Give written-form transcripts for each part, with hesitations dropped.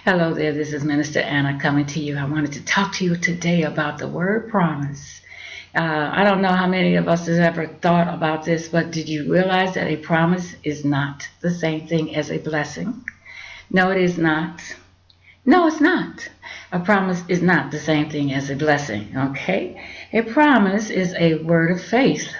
Hello there, this is Minister Anna coming to you. I wanted to talk to you today about the word promise. I don't know how many of us has ever thought about this, but did you realize that a promise is not the same thing as a blessing? No, it is not. No, it's not. A promise is not the same thing as a blessing, okay? A promise is a word of faith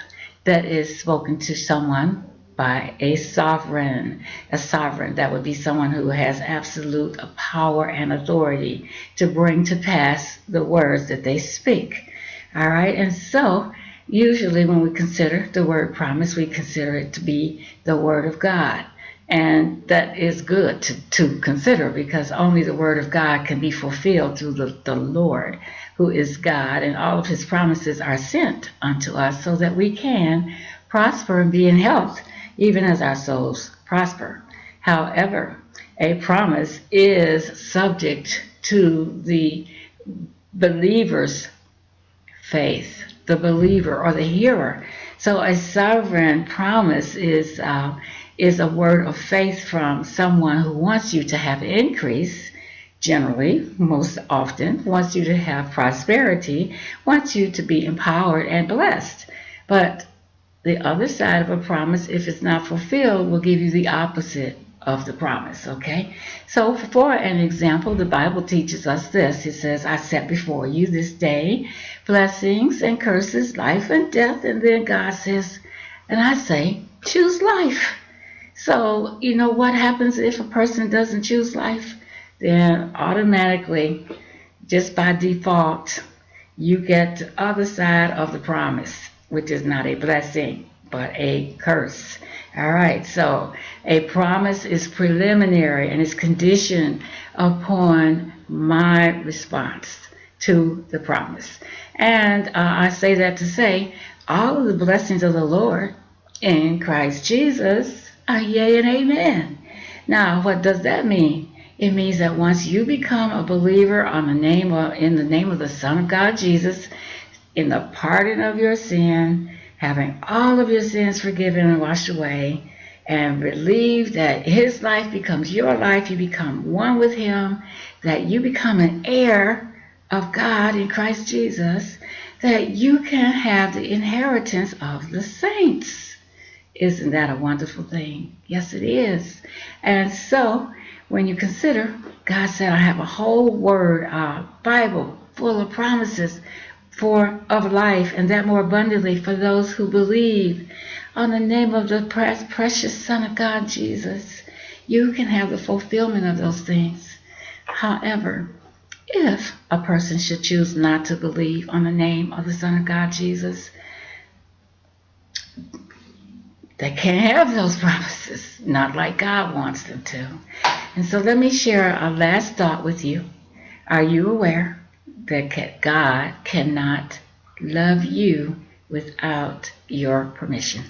that is spoken to someone by a sovereign. A sovereign, that would be someone who has absolute power and authority to bring to pass the words that they speak. All right, and so usually when we consider the word promise, we consider it to be the word of God. And that is good to consider, because only the word of God can be fulfilled through the Lord, who is God, and all of his promises are sent unto us so that we can prosper and be in health, even as our souls prosper. However, a promise is subject to the believer's faith, the believer or the hearer. So a sovereign promise is a word of faith from someone who wants you to have increase, generally, most often, wants you to have prosperity, wants you to be empowered and blessed. But the other side of a promise, if it's not fulfilled, will give you the opposite of the promise, okay? So for an example, the Bible teaches us this. It says, I set before you this day blessings and curses, life and death. And then God says, and I say, choose life. So, you know what happens if a person doesn't choose life? Then automatically, just by default, you get the other side of the promise, which is not a blessing, but a curse. All right, so a promise is preliminary and is conditioned upon my response to the promise. And I say that to say all of the blessings of the Lord in Christ Jesus are yea and amen. Now, what does that mean? It means that once you become a believer in the name of the Son of God, Jesus, in the pardon of your sin, having all of your sins forgiven and washed away, and believe that his life becomes your life, you become one with him, that you become an heir of God in Christ Jesus, that you can have the inheritance of the saints. Isn't that a wonderful thing? Yes, it is. And so, when you consider, God said, I have a whole word, Bible, full of promises of life, and that more abundantly for those who believe on the name of the precious Son of God, Jesus. You can have the fulfillment of those things. However, if a person should choose not to believe on the name of the Son of God, Jesus, they can't have those promises, not like God wants them to. And so let me share a last thought with you. Are you aware that God cannot love you without your permission?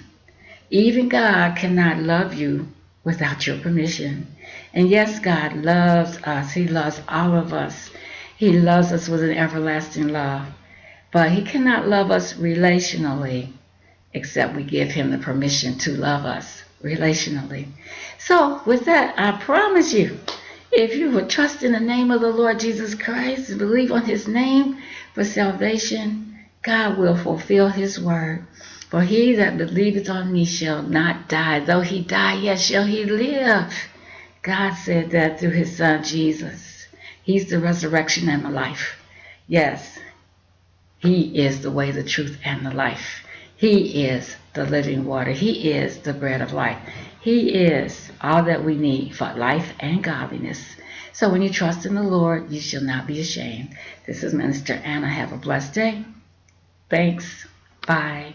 Even God cannot love you without your permission. And yes, God loves us. He loves all of us. He loves us with an everlasting love. But he cannot love us relationally except we give him the permission to love us relationally. So with that, I promise you, if you would trust in the name of the Lord Jesus Christ and believe on his name for salvation, God will fulfill his word. For he that believeth on me shall not die. Though he die, yet shall he live. God said that through his son Jesus. He's the resurrection and the life. Yes, he is the way, the truth, and the life. He is the living water. He is the bread of life. He is all that we need for life and godliness. So when you trust in the Lord, you shall not be ashamed. This is Minister Anna. Have a blessed day. Thanks. Bye.